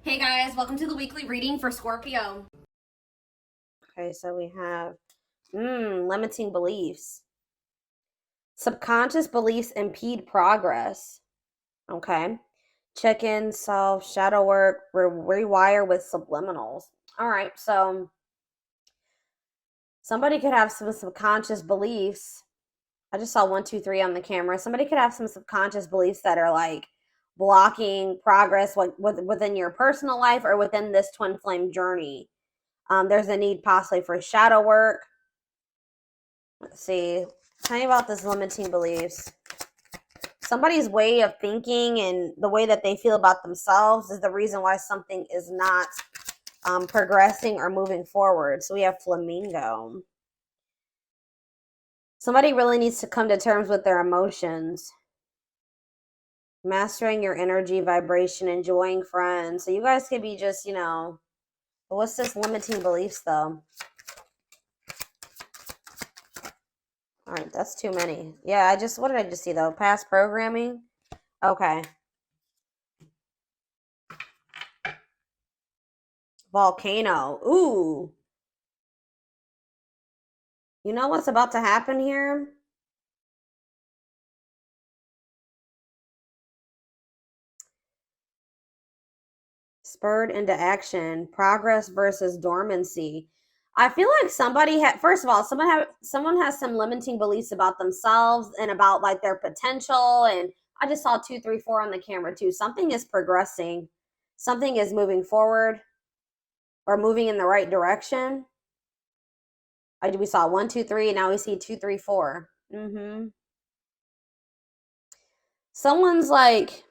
Hey guys, welcome to the weekly reading for Scorpio. Okay, so we have limiting beliefs. Subconscious beliefs impede progress. Okay. Check in, self, shadow work, rewire with subliminals. All right, so somebody could have some subconscious beliefs. I just saw 1, 2, 3 on the camera. Somebody could have some subconscious beliefs that are like blocking progress within your personal life or within this twin flame journey. There's a need possibly for shadow work. Let's see. Tell me about this limiting beliefs. Somebody's way of thinking and the way that they feel about themselves is the reason why something is not progressing or moving forward. So we have flamingo. Somebody really needs to come to terms with their emotions. Mastering your energy, vibration, enjoying friends. So you guys could be just, what's this limiting beliefs though? All right, that's too many. Yeah, what did I just see though? Past programming? Okay. Volcano. Ooh. You know what's about to happen here? Spurred into action. Progress versus dormancy. I feel like somebody had, first of all, someone has some limiting beliefs about themselves and about like their potential. And I just saw 2, 3, 4 on the camera too. Something is progressing. Something is moving forward or moving in the right direction. We saw 1, 2, 3, and now we see 2, 3, 4. Someone's like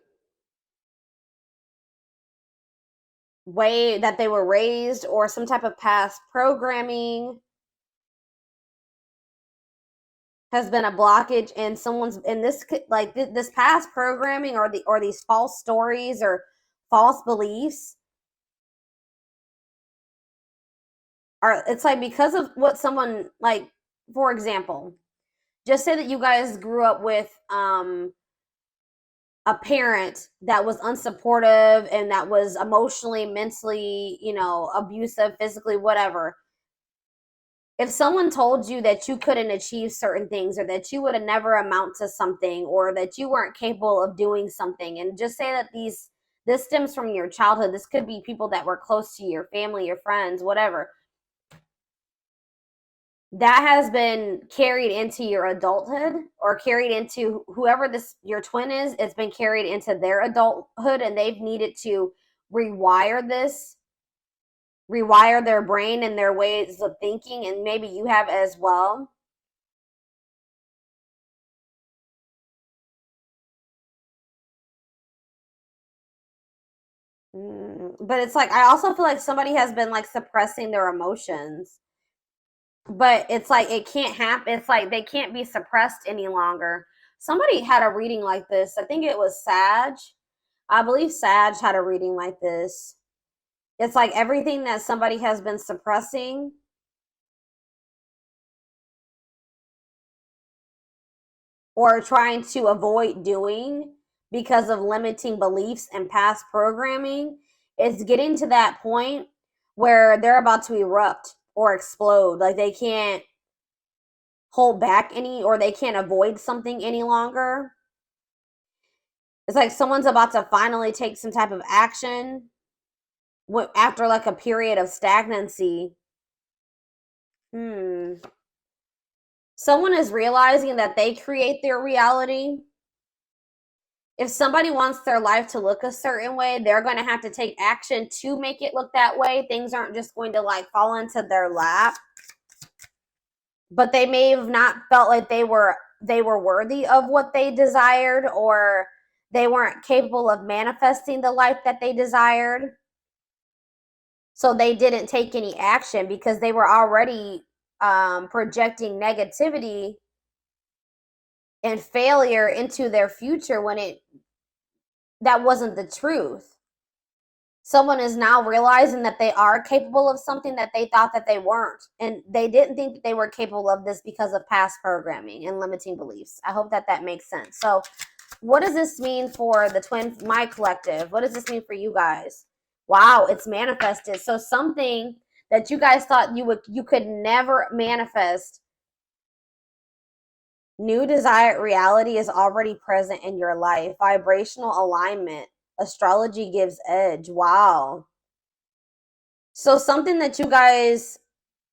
way that they were raised or some type of past programming has been a blockage, and someone's in this like this past programming or these false stories or false beliefs are, it's like because of what someone, like, for example, just say that you guys grew up with a parent that was unsupportive and that was emotionally, mentally, abusive, physically, whatever. If someone told you that you couldn't achieve certain things or that you would have never amount to something or that you weren't capable of doing something, and just say that this stems from your childhood, this could be people that were close to your family, your friends, whatever, that has been carried into your adulthood or carried into whoever this your twin is. It's been carried into their adulthood, and they've needed to rewire their brain and their ways of thinking, and maybe you have as well. But it's like I also feel like somebody has been like suppressing their emotions, but it's like it can't happen. It's like they can't be suppressed any longer. Somebody had a reading like this. I think it was Sag. I believe Sag had a reading like this. It's like everything that somebody has been suppressing or trying to avoid doing because of limiting beliefs and past programming, it's getting to that point where they're about to erupt or explode. Like they can't hold back or they can't avoid something any longer. It's like someone's about to finally take some type of action after like a period of stagnancy. Someone is realizing that they create their reality. If somebody wants their life to look a certain way, they're going to have to take action to make it look that way. Things aren't just going to like fall into their lap. But they may have not felt like they were worthy of what they desired, or they weren't capable of manifesting the life that they desired. So they didn't take any action because they were already projecting negativity and failure into their future when that wasn't the truth. Someone is now realizing that they are capable of something that they thought that they weren't, and they didn't think that they were capable of this because of past programming and limiting beliefs. I hope that makes sense. So what does this mean for the twin, my collective? What does this mean for you guys? Wow, it's manifested. So something that you guys thought you could never manifest, new desired reality is already present in your life. Vibrational alignment. Astrology gives edge. Wow. So something that you guys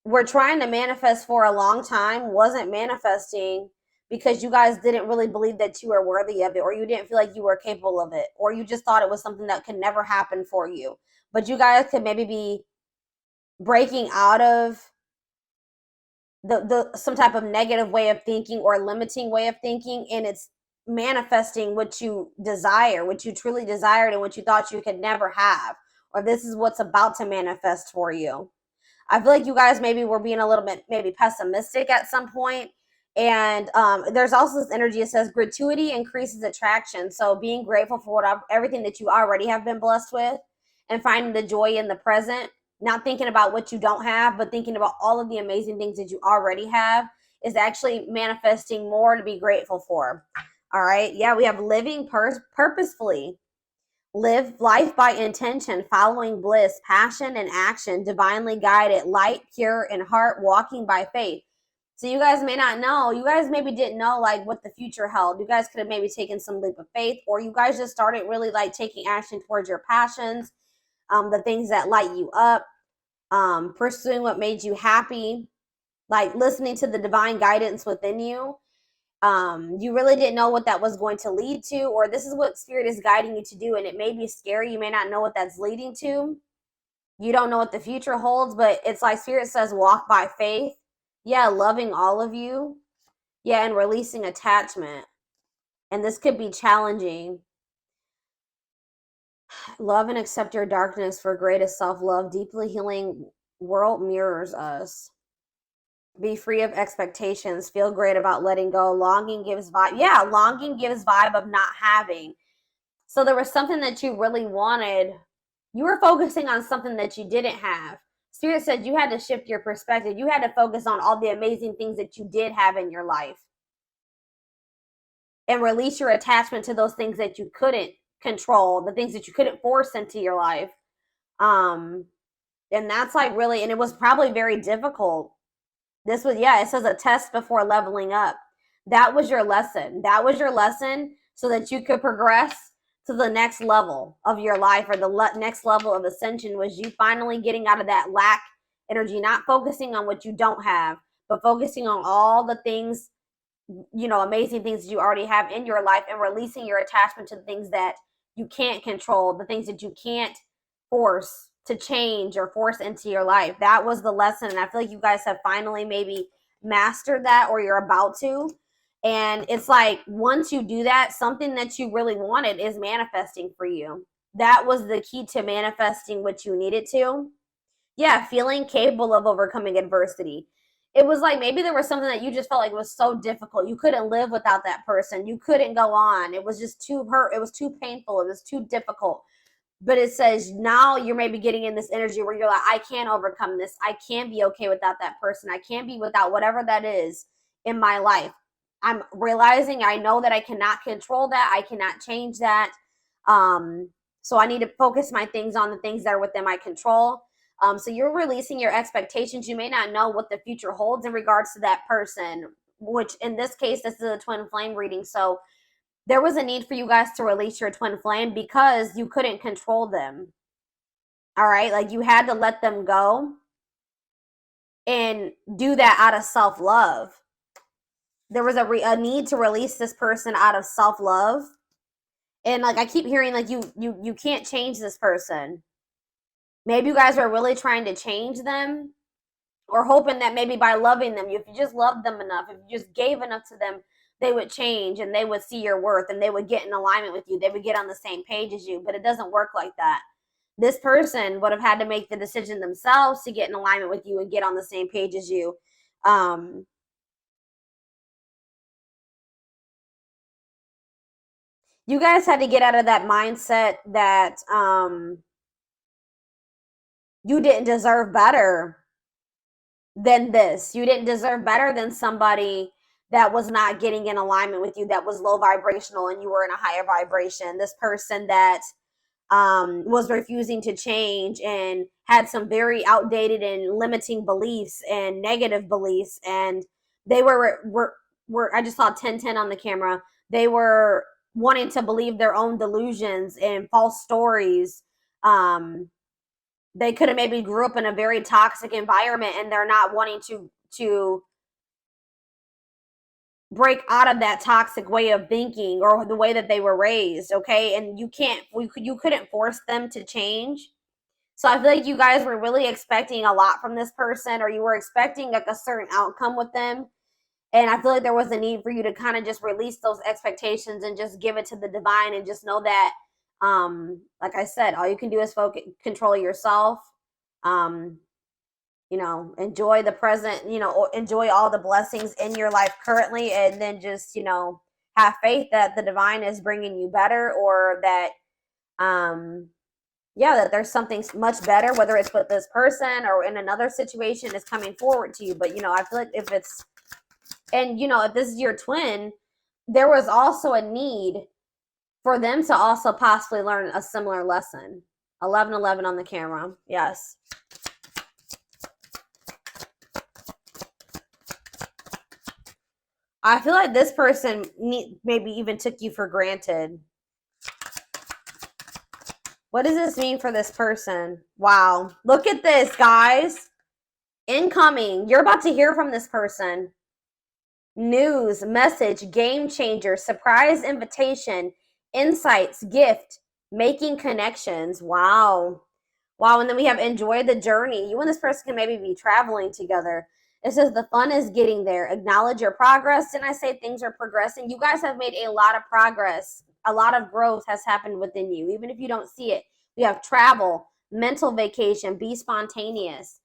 were trying to manifest for a long time wasn't manifesting because you guys didn't really believe that you were worthy of it, or you didn't feel like you were capable of it, or you just thought it was something that could never happen for you. But you guys could maybe be breaking out of the some type of negative way of thinking or limiting way of thinking, and it's manifesting what you desire, what you truly desired, and what you thought you could never have, or this is what's about to manifest for you. I feel like you guys maybe were being a little bit maybe pessimistic at some point. And there's also this energy that says gratuity increases attraction. So being grateful for everything that you already have been blessed with, and finding the joy in the present, not thinking about what you don't have, but thinking about all of the amazing things that you already have, is actually manifesting more to be grateful for. All right. Yeah, we have living purposefully. Live life by intention, following bliss, passion, and action, divinely guided, light, pure, and heart, walking by faith. So you guys may not know, you guys maybe didn't know like what the future held. You guys could have maybe taken some leap of faith, or you guys just started really like taking action towards your passions, the things that light you up, pursuing what made you happy, like listening to the divine guidance within you. You really didn't know what that was going to lead to, or this is what spirit is guiding you to do, and it may be scary. You may not know what that's leading to. You don't know what the future holds, but it's like spirit says walk by faith. Yeah, loving all of you. Yeah, and releasing attachment. And this could be challenging. Love and accept your darkness for greatest self-love. Deeply healing world mirrors us. Be free of expectations. Feel great about letting go. Longing gives vibe. Yeah, longing gives vibe of not having. So there was something that you really wanted. You were focusing on something that you didn't have. Spirit said you had to shift your perspective. You had to focus on all the amazing things that you did have in your life, and release your attachment to those things that you couldn't control, the things that you couldn't force into your life. And that's like really, and it was probably very difficult. This was, yeah, it says a test before leveling up. That was your lesson. That was your lesson so that you could progress to the next level of your life, or the next level of ascension, was you finally getting out of that lack energy, not focusing on what you don't have, but focusing on all the things, you know, amazing things that you already have in your life, and releasing your attachment to the things that you can't control, the things that you can't force to change or force into your life. That was the lesson. And I feel like you guys have finally maybe mastered that, or you're about to. And it's like, once you do that, something that you really wanted is manifesting for you. That was the key to manifesting what you needed to. Yeah, feeling capable of overcoming adversity. It was like maybe there was something that you just felt like was so difficult. You couldn't live without that person. You couldn't go on. It was just too hurt. It was too painful. It was too difficult. But it says now you're maybe getting in this energy where you're like, I can't overcome this. I can't be okay without that person. I can't be without whatever that is in my life. I'm realizing, I know that I cannot control that. I cannot change that. So I need to focus my things on the things that are within my control. So you're releasing your expectations. You may not know what the future holds in regards to that person, which in this case, this is a twin flame reading. So there was a need for you guys to release your twin flame because you couldn't control them. All right. Like you had to let them go and do that out of self-love. There was a need to release this person out of self-love. And like I keep hearing, like you can't change this person. Maybe you guys are really trying to change them, or hoping that maybe by loving them, if you just loved them enough, if you just gave enough to them, they would change and they would see your worth and they would get in alignment with you. They would get on the same page as you, but it doesn't work like that. This person would have had to make the decision themselves to get in alignment with you and get on the same page as you. You guys had to get out of that mindset that you didn't deserve better than this. You didn't deserve better than somebody that was not getting in alignment with you, that was low vibrational and you were in a higher vibration. This person that was refusing to change and had some very outdated and limiting beliefs and negative beliefs, and they were I just saw 1010 on the camera. They were wanting to believe their own delusions and false stories. They could have maybe grew up in a very toxic environment, and they're not wanting to break out of that toxic way of thinking or the way that they were raised. Okay, and you couldn't force them to change. So I feel like you guys were really expecting a lot from this person, or you were expecting like a certain outcome with them. And I feel like there was a need for you to kind of just release those expectations and just give it to the divine, and just know that, like I said, all you can do is control yourself. Enjoy the present, enjoy all the blessings in your life currently, and then just, have faith that the divine is bringing you better, or that, that there's something much better, whether it's with this person or in another situation, is coming forward to you. But, I feel like if this is your twin, there was also a need for them to also possibly learn a similar lesson. 1111 on the camera. Yes. I feel like this person maybe even took you for granted. What does this mean for this person? Wow. Look at this, guys. Incoming. You're about to hear from this person. News, message, game changer, surprise invitation, insights, gift, making connections. Wow. Wow. And then we have enjoy the journey. You and this person can maybe be traveling together. It says the fun is getting there. Acknowledge your progress. Didn't I say things are progressing? You guys have made a lot of progress. A lot of growth has happened within you, even if you don't see it. We have travel, mental vacation, be spontaneous.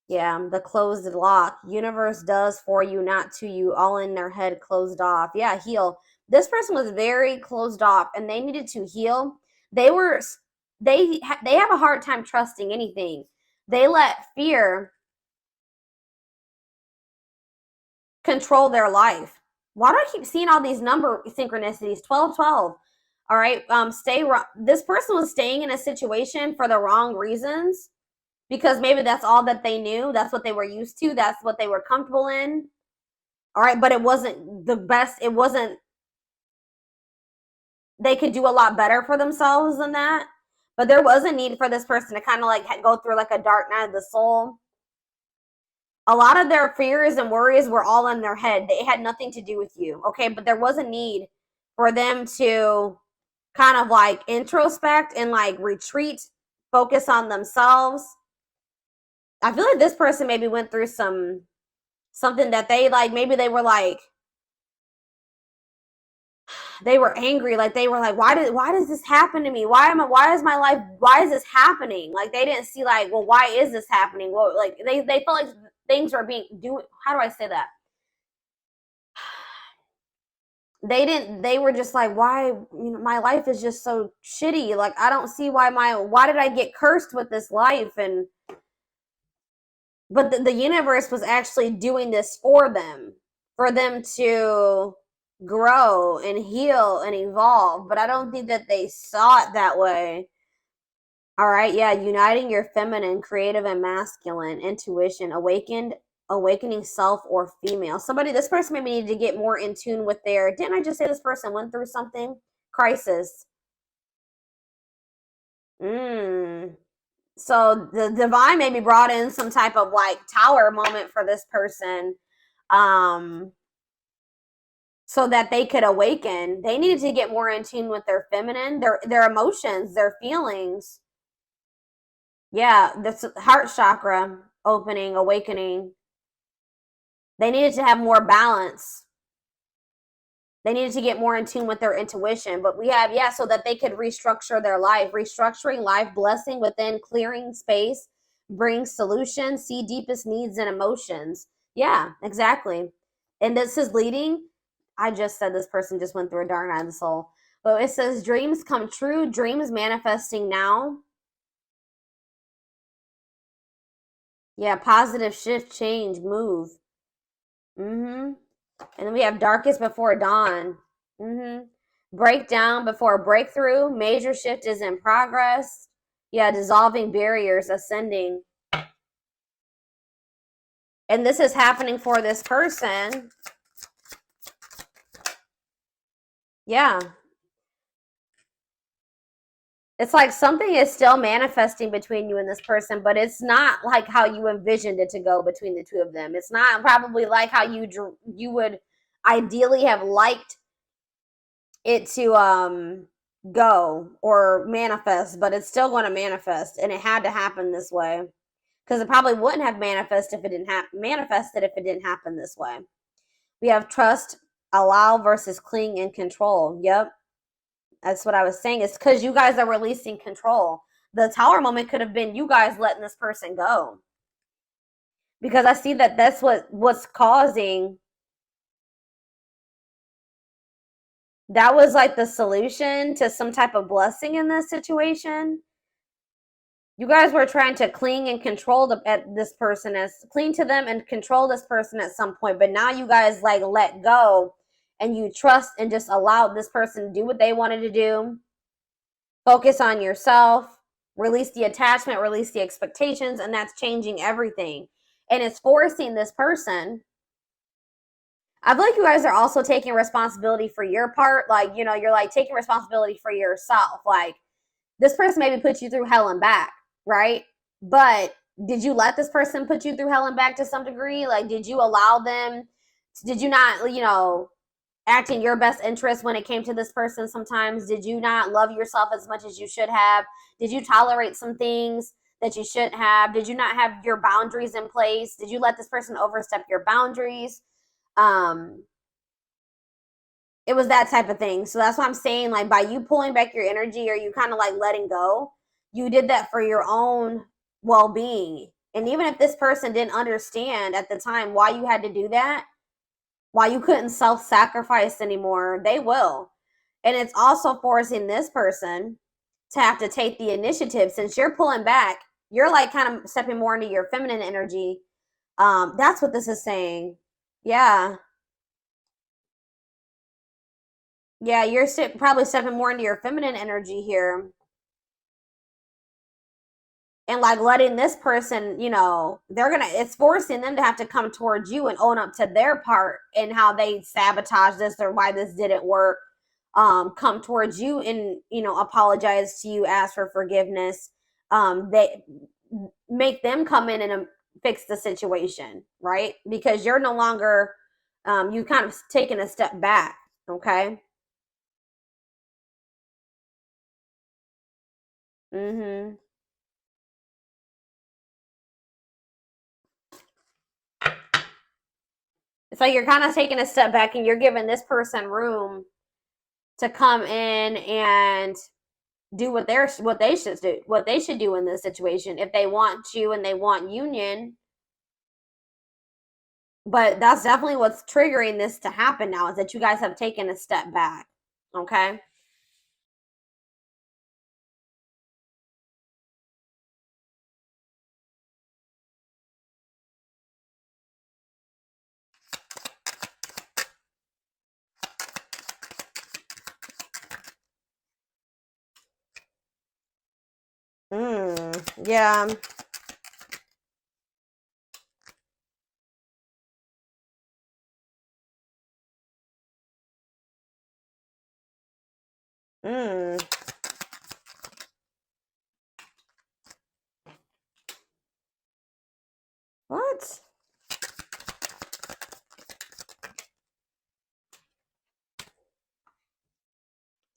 Yeah, the closed lock. Universe does for you, not to you. All in their head, closed off. Yeah, heal. This person was very closed off, and they needed to heal. They have a hard time trusting anything. They let fear control their life. Why do I keep seeing all these number synchronicities? 1212. All right. This person was staying in a situation for the wrong reasons, because maybe that's all that they knew. That's what they were used to. That's what they were comfortable in. All right. But it wasn't the best. They could do a lot better for themselves than that. But there was a need for this person to kind of like go through like a dark night of the soul. A lot of their fears and worries were all in their head. They had nothing to do with you. Okay. But there was a need for them to kind of like introspect and like retreat, focus on themselves. I feel like this person maybe went through something that they like, maybe they were angry, like they were like, why does this happen to me? Why is this happening? Like they didn't see like, well, why is this happening? Well, like they felt like things were how do I say that? They were just like, why, my life is just so shitty. Like I don't see why did I get cursed with this life? But the universe was actually doing this for them to grow and heal and evolve. But I don't think that they saw it that way. All right, yeah, uniting your feminine, creative, and masculine, intuition, awakening self or female. This person maybe needed to get more in tune with didn't I just say this person went through something? Crisis. So the divine maybe brought in some type of like tower moment for this person, so that they could awaken. They needed to get more in tune with their feminine, their emotions, their feelings. Yeah, the heart chakra opening, awakening. They needed to have more balance. They needed to get more in tune with their intuition. But we have, so that they could restructure their life. Restructuring life, blessing within, clearing space, bring solutions, see deepest needs and emotions. Yeah, exactly. And this is leading. I just said this person just went through a dark night of the soul. But it says dreams come true, dreams manifesting now. Yeah, positive shift, change, move. And then we have darkest before dawn. Breakdown before breakthrough. Major shift is in progress. Yeah, dissolving barriers, ascending. And this is happening for this person. Yeah. It's like something is still manifesting between you and this person, but it's not like how you envisioned it to go between the two of them. It's not probably like how you would ideally have liked it to go or manifest, but it's still going to manifest, and it had to happen this way because it probably wouldn't have manifested if it didn't happen this way. We have trust, allow versus cling and control. Yep. That's what I was saying. It's because you guys are releasing control. The Tower moment could have been you guys letting this person go. Because I see that that's what's causing. That was like the solution to some type of blessing in this situation. You guys were trying to cling and control this person, cling to them and control this person at some point. But now you guys like let go and you trust and just allowed this person to do what they wanted to do. Focus on yourself, release the attachment, release the expectations, and that's changing everything. And it's forcing this person. I feel like you guys are also taking responsibility for your part. Like, you know, you're like taking responsibility for yourself. Like, this person maybe put you through hell and back, right? But did you let this person put you through hell and back to some degree? Like, did you allow them? Did you not, you know, act in your best interest when it came to this person sometimes? Did you not love yourself as much as you should have? Did you tolerate some things that you shouldn't have? Did you not have your boundaries in place? Did you let this person overstep your boundaries? It was that type of thing. So that's what I'm saying. Like, by you pulling back your energy or you kind of like letting go, you did that for your own well-being. And even if this person didn't understand at the time why you had to do that, why you couldn't self-sacrifice anymore, they will. And it's also forcing this person to have to take the initiative. Since you're pulling back, you're like kind of stepping more into your feminine energy. That's what this is saying. Yeah. Yeah, you're probably stepping more into your feminine energy here. And like letting this person, you know, it's forcing them to have to come towards you and own up to their part and how they sabotage this or why this didn't work. Come towards you and, you know, apologize to you, ask for forgiveness. They make them come in and fix the situation, right? Because you're no longer, you kind of taking a step back, okay? Mm-hmm. It's like you're kind of taking a step back and you're giving this person room to come in and do what they should do in this situation if they want you and they want union. But that's definitely what's triggering this to happen now, is that you guys have taken a step back. Okay. Yeah. Mm. What?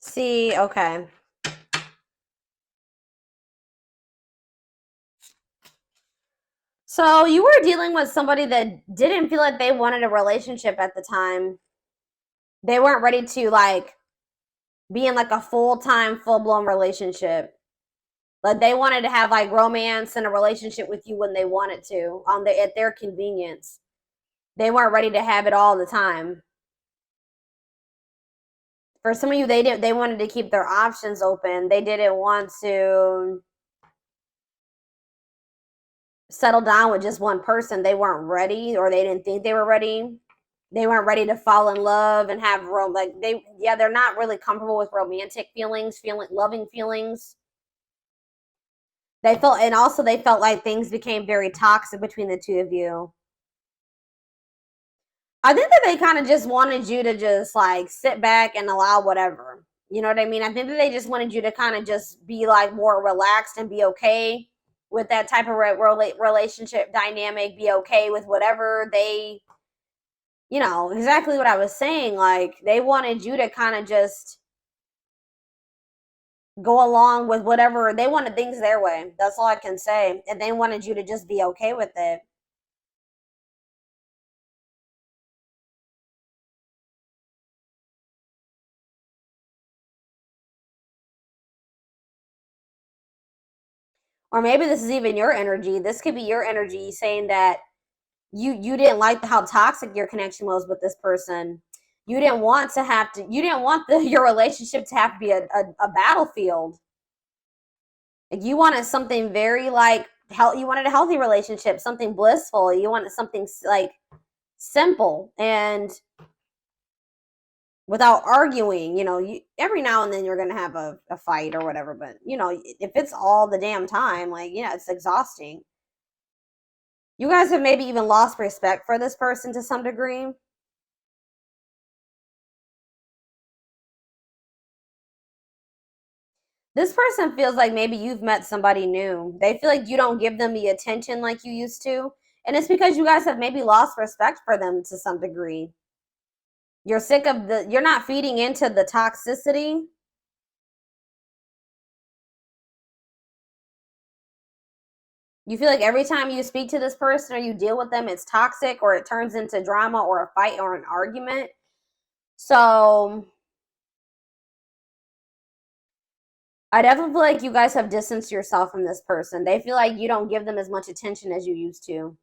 See, okay. So you were dealing with somebody that didn't feel like they wanted a relationship at the time. They weren't ready to like be in like a full-time, full-blown relationship. Like they wanted to have like romance and a relationship with you when they wanted to, at their convenience. They weren't ready to have it all the time. For some of you, they wanted to keep their options open. They didn't want to settle down with just one person. They weren't ready, or they didn't think they were ready. they weren't ready to fall in love and have they're not really comfortable with romantic feelings, loving feelings. They felt like things became very toxic between the two of you. I think that they kind of just wanted you to just like sit back and allow whatever. You know what I mean? I think that they just wanted you to kind of just be like more relaxed and be okay with that type of relationship dynamic, be okay with whatever they, exactly what I was saying. Like, they wanted you to kind of just go along with whatever. They wanted things their way. That's all I can say. And they wanted you to just be okay with it. Or maybe this is even your energy. This could be your energy saying that you didn't like how toxic your connection was with this person. You didn't want your relationship to have to be a battlefield. Like, you wanted something very like you wanted a healthy relationship, something blissful. You wanted something like simple and without arguing. Every now and then you're gonna have a fight or whatever, but if it's all the damn time, like, it's exhausting. You guys have maybe even lost respect for this person to some degree. This person feels like maybe you've met somebody new. They feel like you don't give them the attention like you used to. And it's because you guys have maybe lost respect for them to some degree. You're sick of you're not feeding into the toxicity. You feel like every time you speak to this person or you deal with them, it's toxic or it turns into drama or a fight or an argument. So I definitely feel like you guys have distanced yourself from this person. They feel like you don't give them as much attention as you used to.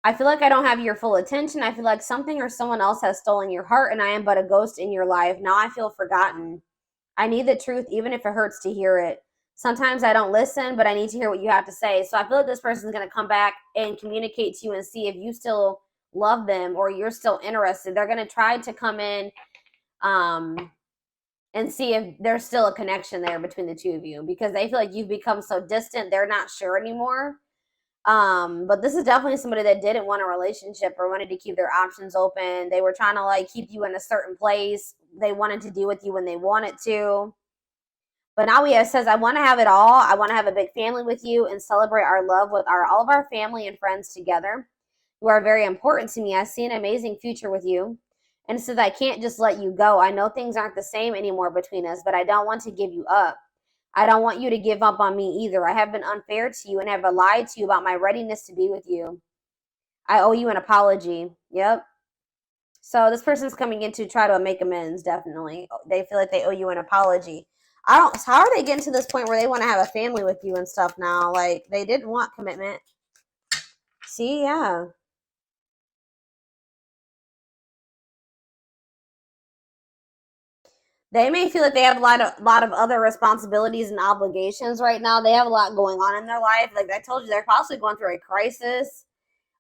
I feel like I don't have your full attention. I feel like something or someone else has stolen your heart and I am but a ghost in your life. Now I feel forgotten. I need the truth even if it hurts to hear it. Sometimes I don't listen, but I need to hear what you have to say. So I feel like this person is going to come back and communicate to you and see if you still love them or you're still interested. They're going to try to come in and see if there's still a connection there between the two of you because they feel like you've become so distant. They're not sure anymore. But this is definitely somebody that didn't want a relationship or wanted to keep their options open. They were trying to like keep you in a certain place. They wanted to deal with you when they wanted to. But now it says, I want to have it all. I want to have a big family with you and celebrate our love with all of our family and friends together. You are very important to me. I see an amazing future with you. And it says, I can't just let you go. I know things aren't the same anymore between us, but I don't want to give you up. I don't want you to give up on me either. I have been unfair to you and have lied to you about my readiness to be with you. I owe you an apology. Yep. So this person's coming in to try to make amends, definitely. They feel like they owe you an apology. How are they getting to this point where they want to have a family with you and stuff now? Like, they didn't want commitment. See, yeah. They may feel like they have a lot of other responsibilities and obligations right now. They have a lot going on in their life. Like I told you, they're possibly going through a crisis.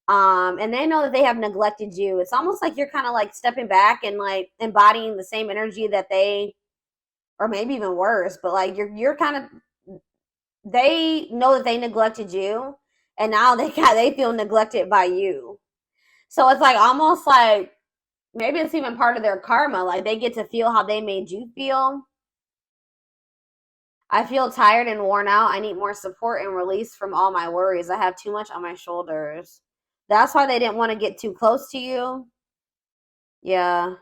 And they know that they have neglected you. It's almost like you're kind of like stepping back and like embodying the same energy that they, or maybe even worse, but like you're kind of, they know that they neglected you and now they feel neglected by you. So it's like almost like maybe it's even part of their karma. Like they get to feel how they made you feel. I feel tired and worn out. I need more support and release from all my worries. I have too much on my shoulders. That's why they didn't want to get too close to you. Yeah.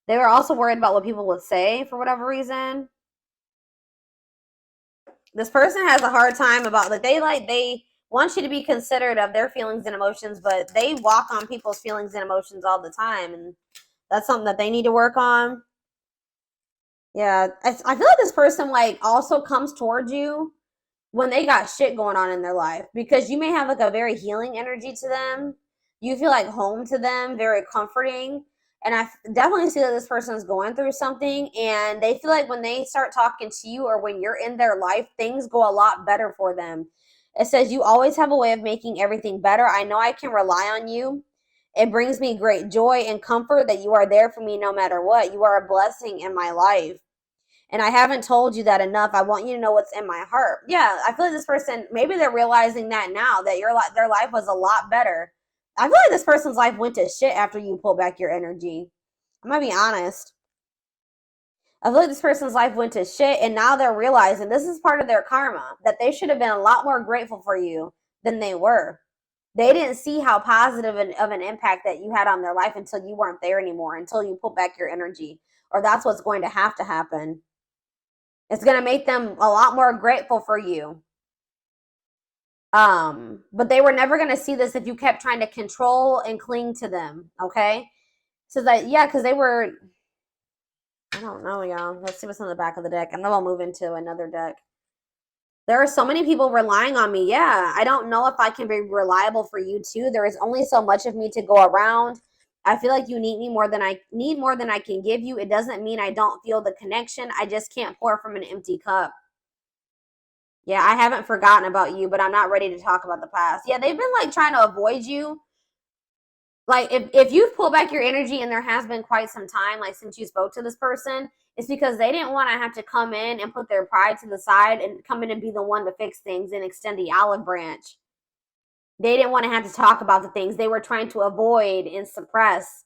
They were also worried about what people would say for whatever reason. This person has a hard time about that. They want you to be considerate of their feelings and emotions, but they walk on people's feelings and emotions all the time. And that's something that they need to work on. Yeah. I feel like this person like also comes towards you when they got shit going on in their life because you may have like a very healing energy to them. You feel like home to them, very comforting. And I definitely see that this person is going through something and they feel like when they start talking to you or when you're in their life, things go a lot better for them. It says you always have a way of making everything better. I know I can rely on you It brings me great joy and comfort that you are there for me no matter what. You are a blessing in my life. And I haven't told you that enough. I want you to know what's in my heart. Yeah, I feel like this person, maybe they're realizing that now, that their life was a lot better. I feel like this person's life went to shit after you pull back your energy. I'm gonna be honest. I feel like this person's life went to shit, and now they're realizing this is part of their karma, that they should have been a lot more grateful for you than they were. They didn't see how positive of an impact that you had on their life until you weren't there anymore, until you pull back your energy. Or that's what's going to have to happen. It's going to make them a lot more grateful for you. But they were never going to see this if you kept trying to control and cling to them, okay? So that, yeah, because they were, I don't know, y'all. Let's see what's on the back of the deck, and then we'll move into another deck. There are so many people relying on me. Yeah, I don't know if I can be reliable for you too. There is only so much of me to go around. I feel like you need me more than I can give you. It doesn't mean I don't feel the connection. I just can't pour from an empty cup. Yeah, I haven't forgotten about you, but I'm not ready to talk about the past. Yeah, they've been like trying to avoid you. Like if you've pulled back your energy and there has been quite some time, like since you spoke to this person, it's because they didn't want to have to come in and put their pride to the side and come in and be the one to fix things and extend the olive branch. They didn't want to have to talk about the things they were trying to avoid and suppress.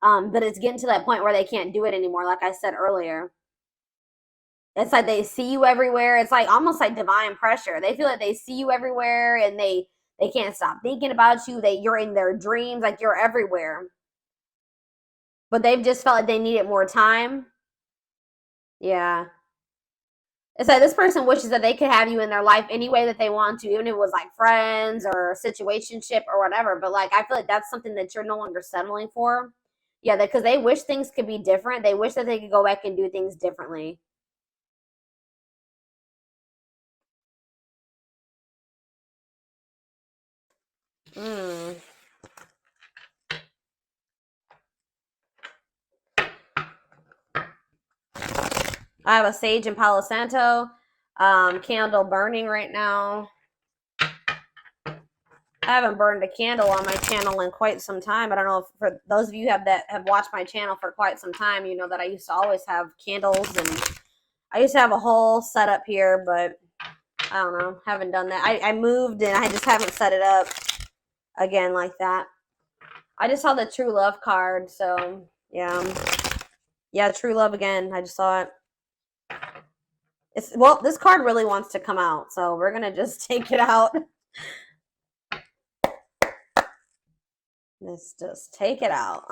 But it's getting to that point where they can't do it anymore, like I said earlier. It's like they see you everywhere. It's like almost like divine pressure. They feel like they see you everywhere and they can't stop thinking about you. You're in their dreams, like you're everywhere. But they've just felt like they needed more time. Yeah. It's like this person wishes that they could have you in their life any way that they want to, even if it was like friends or a situationship or whatever. But like, I feel like that's something that you're no longer settling for. Yeah, because they wish things could be different. They wish that they could go back and do things differently. I have a sage and Palo Santo candle burning right now. I haven't burned a candle on my channel in quite some time. I don't know if for those of you that have watched my channel for quite some time, you know that I used to always have candles and I used to have a whole setup here, but I don't know, haven't done that. I moved and I just haven't set it up again like that. I just saw the true love card, so yeah. Yeah, true love again. I just saw it. Well, this card really wants to come out, so we're gonna just take it out. Let's just take it out.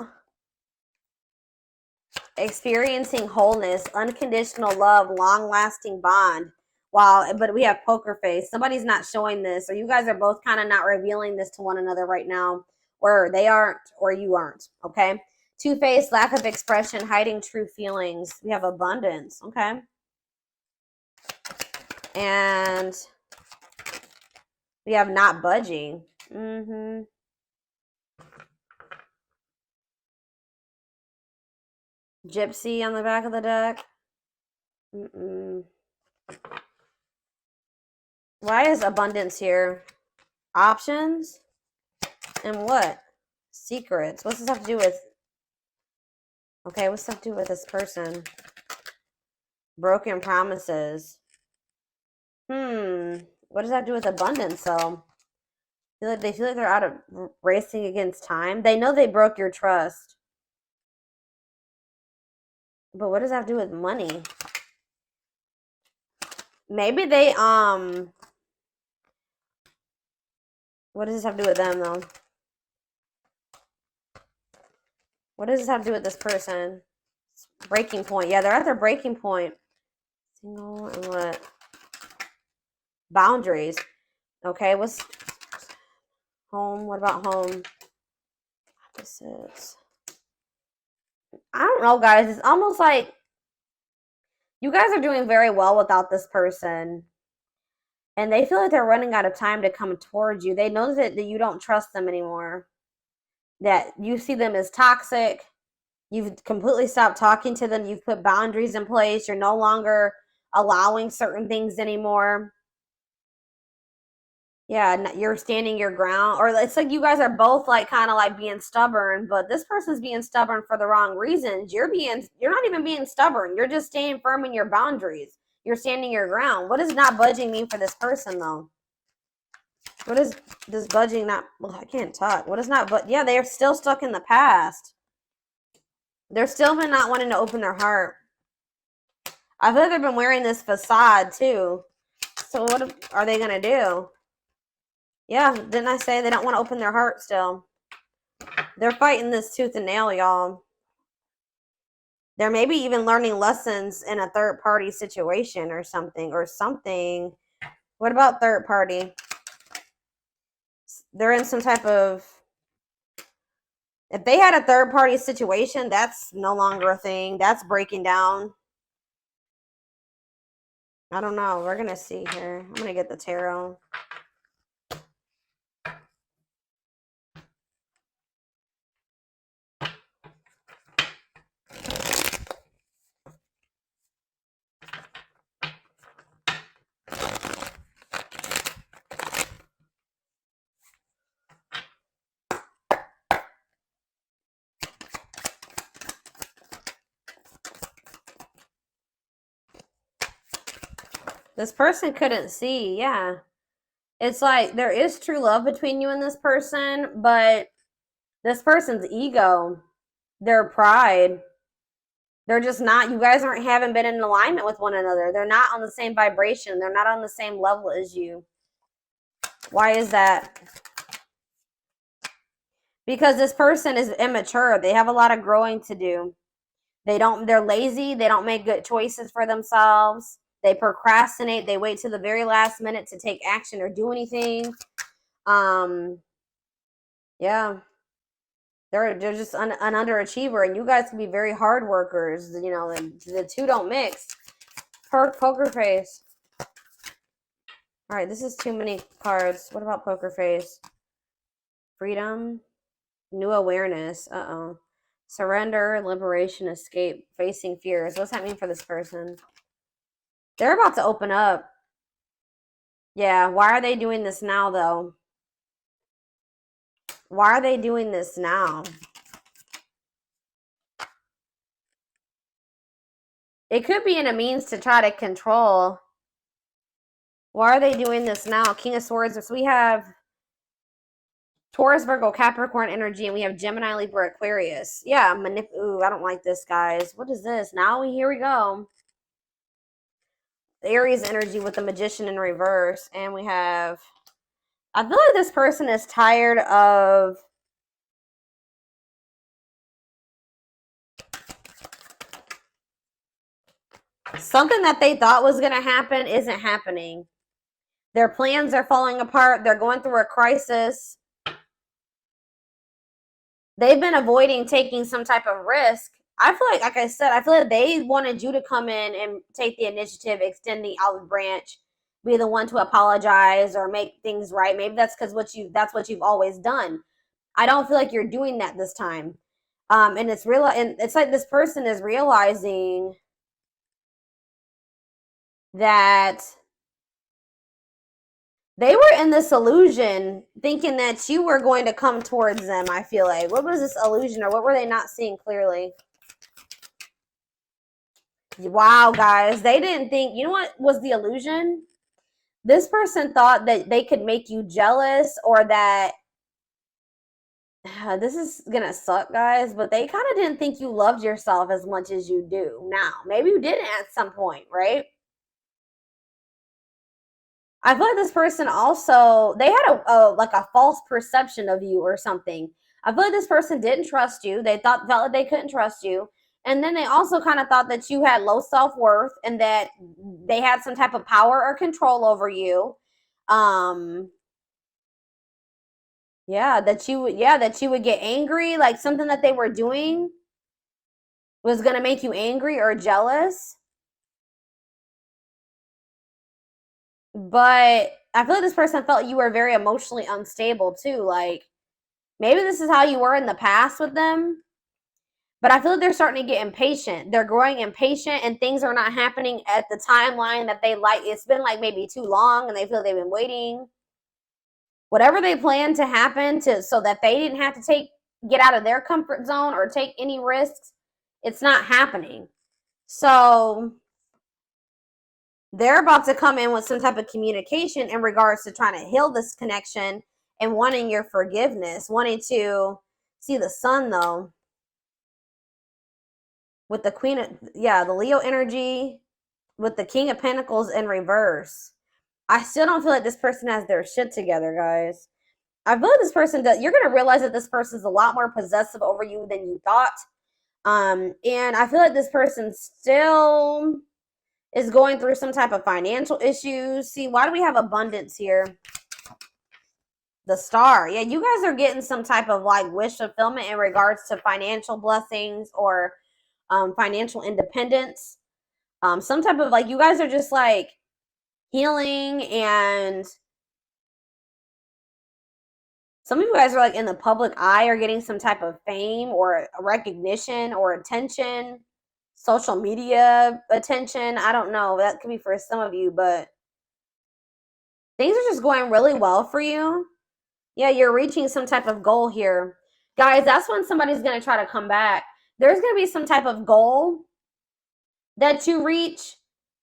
Experiencing wholeness, unconditional love, long-lasting bond. Wow, but we have poker face. Somebody's not showing this, or you guys are both kind of not revealing this to one another right now, or they aren't, or you aren't, okay? Two-faced, lack of expression, hiding true feelings. We have abundance, okay? And we have not budging. Gypsy on the back of the deck. Why is abundance here? Options? And what? Secrets. What's this have to do with? Okay, what's this have to do with this person? Broken promises. What does that have to do with abundance, though? They feel like they're out of racing against time. They know they broke your trust. But what does that have to do with money? Maybe they, what does this have to do with them, though? What does this have to do with this person? Breaking point. Yeah, they're at their breaking point. Single and what? Boundaries. Okay, what's home? What about home? Opposites. I don't know, guys. It's almost like you guys are doing very well without this person. And they feel like they're running out of time to come towards you. They know that you don't trust them anymore. That you see them as toxic. You've completely stopped talking to them. You've put boundaries in place. You're no longer allowing certain things anymore. Yeah, you're standing your ground, or it's like you guys are both like kind of like being stubborn, but this person's being stubborn for the wrong reasons. You're not even being stubborn. You're just staying firm in your boundaries. You're standing your ground. What does not budging mean for this person though? What is this budging not? Well, I can't talk. What is not? But yeah, they're still stuck in the past. They're still been not wanting to open their heart. I feel like they've been wearing this facade too. So what are they gonna do? Yeah, didn't I say they don't want to open their heart still? They're fighting this tooth and nail, y'all. They're maybe even learning lessons in a third party situation or something. What about third party? They're in some type of, if they had a third party situation, that's no longer a thing. That's breaking down. I don't know. We're going to see here. I'm going to get the tarot. This person couldn't see. Yeah. It's like there is true love between you and this person, but this person's ego, their pride, they're just not, you guys haven't been in alignment with one another. They're not on the same vibration. They're not on the same level as you. Why is that? Because this person is immature. They have a lot of growing to do. They're lazy. They don't make good choices for themselves. They procrastinate. They wait till the very last minute to take action or do anything. Yeah. They're just an underachiever, and you guys can be very hard workers. You know, and the two don't mix. Poker face. All right, this is too many cards. What about poker face? Freedom, new awareness. Surrender, liberation, escape, facing fears. What's that mean for this person? They're about to open up. Yeah, why are they doing this now, though? Why are they doing this now? It could be in a means to try to control. Why are they doing this now? King of Swords. So we have Taurus, Virgo, Capricorn energy, and we have Gemini, Libra, Aquarius. Yeah, ooh, I don't like this, guys. What is this? Here we go. The Aries energy with the Magician in reverse. And we have, I feel like this person is tired of something that they thought was going to happen isn't happening. Their plans are falling apart. They're going through a crisis. They've been avoiding taking some type of risk. I feel like I said, I feel like they wanted you to come in and take the initiative, extend the olive branch, be the one to apologize or make things right. Maybe that's because that's what you've always done. I don't feel like you're doing that this time. And it's real, and it's like this person is realizing that they were in this illusion thinking that you were going to come towards them, I feel like. What was this illusion, or what were they not seeing clearly? Wow, guys. They didn't think, you know what was the illusion? This person thought that they could make you jealous, or that, this is going to suck, guys, but they kind of didn't think you loved yourself as much as you do now. Maybe you didn't at some point, right? I feel like this person also, they had a false perception of you or something. I feel like this person didn't trust you. They felt like they couldn't trust you. And then they also kind of thought that you had low self-worth and that they had some type of power or control over you. That you would get angry, like something that they were doing was going to make you angry or jealous. But I feel like this person felt you were very emotionally unstable too. Like, maybe this is how you were in the past with them. But I feel like they're starting to get impatient. They're growing impatient, and things are not happening at the timeline that they like. It's been like maybe too long, and they feel they've been waiting. Whatever they plan to happen so that they didn't have to get out of their comfort zone or take any risks, it's not happening. So they're about to come in with some type of communication in regards to trying to heal this connection and wanting your forgiveness, wanting to see the sun, though. With the Queen of, the Leo energy, with the King of Pentacles in reverse. I still don't feel like this person has their shit together, guys. I feel like this person does. You're going to realize that this person is a lot more possessive over you than you thought. And I feel like this person still is going through some type of financial issues. See, why do we have abundance here? The Star. Yeah, you guys are getting some type of like wish fulfillment in regards to financial blessings or financial independence. Some type of like, you guys are just like healing, and some of you guys are like in the public eye or getting some type of fame or recognition or attention, social media attention. I don't know. That could be for some of you, but things are just going really well for you. Yeah, you're reaching some type of goal here. Guys, that's when somebody's going to try to come back. There's going to be some type of goal that you reach,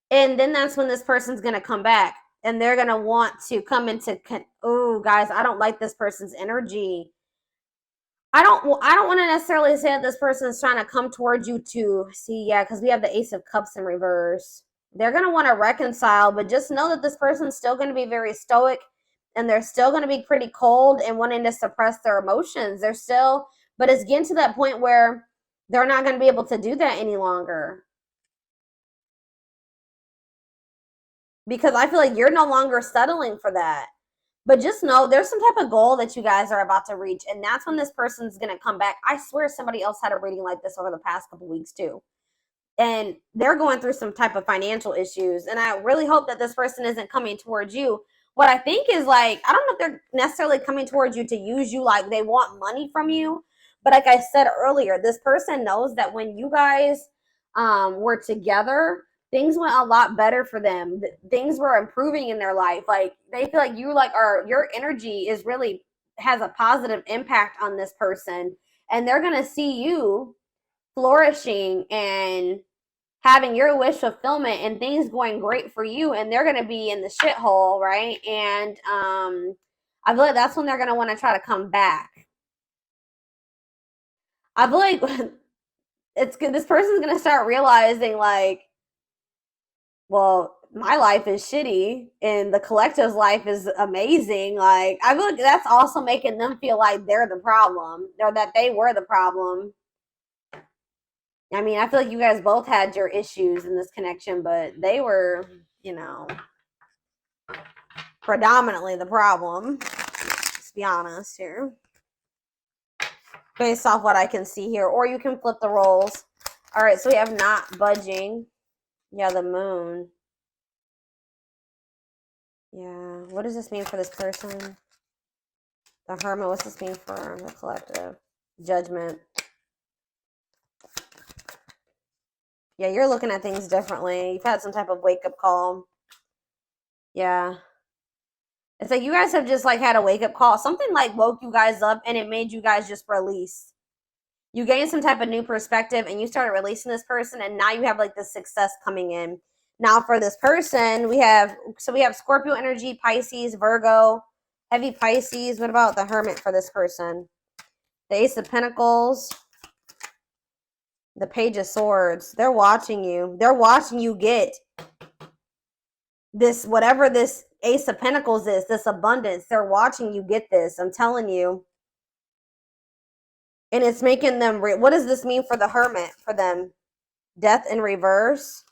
and then that's when this person's going to come back. And they're going to want to come into, oh, guys, I don't like this person's energy. I don't want to necessarily say that this person is trying to come towards you to see, yeah, because we have the Ace of Cups in reverse. They're going to want to reconcile, but just know that this person's still going to be very stoic, and they're still going to be pretty cold and wanting to suppress their emotions. They're still, but it's getting to that point where they're not going to be able to do that any longer. Because I feel like you're no longer settling for that. But just know there's some type of goal that you guys are about to reach, and that's when this person's going to come back. I swear somebody else had a reading like this over the past couple weeks too. And they're going through some type of financial issues, and I really hope that this person isn't coming towards you. What I think is like, I don't know if they're necessarily coming towards you to use you, like they want money from you. But like I said earlier, this person knows that when you guys were together, things went a lot better for them. Things were improving in their life. Like they feel like you your energy is really has a positive impact on this person, and they're going to see you flourishing and having your wish fulfillment and things going great for you, and they're going to be in the shithole, right? And I feel like that's when they're going to want to try to come back. I feel like it's good. This person's going to start realizing like, well, my life is shitty and the collective's life is amazing. Like, I feel like that's also making them feel like they're the problem, or that they were the problem. I mean, I feel like you guys both had your issues in this connection, but they were, you know, predominantly the problem. Let's be honest here. Based off what I can see here. Or you can flip the roles. All right, so we have not budging. Yeah, the moon. Yeah, what does this mean for this person? The Hermit, what's this mean for the collective? Judgment. Yeah, you're looking at things differently. You've had some type of wake-up call. Yeah. It's like you guys have just like had a wake-up call. Something like woke you guys up and it made you guys just release. You gained some type of new perspective and you started releasing this person, and now you have like this success coming in. Now for this person, we have Scorpio energy, Pisces, Virgo, heavy Pisces. What about the Hermit for this person? The Ace of Pentacles, the Page of Swords. They're watching you. They're watching you get this, whatever this Ace of Pentacles is, this abundance. They're watching you get this. I'm telling you. And it's making them, what does this mean for the Hermit, for them? Death in reverse.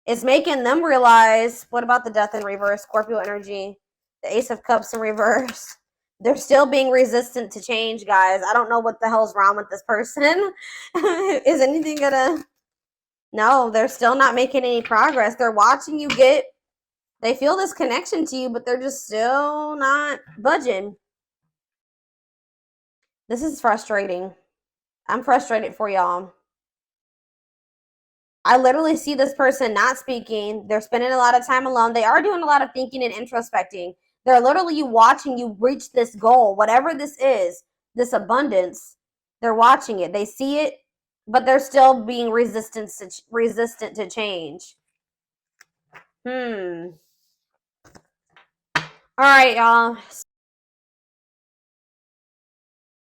It's making them realize, what about the Death in reverse? Scorpio energy, the Ace of Cups in reverse. They're still being resistant to change, guys. I don't know what the hell's wrong with this person. Is anything gonna... No, they're still not making any progress. They're watching you get... They feel this connection to you, but they're just still not budging. This is frustrating. I'm frustrated for y'all. I literally see this person not speaking. They're spending a lot of time alone. They are doing a lot of thinking and introspecting. They're literally watching you reach this goal, whatever this is, this abundance. They're watching it. They see it, but they're still being resistant to change. All right, y'all.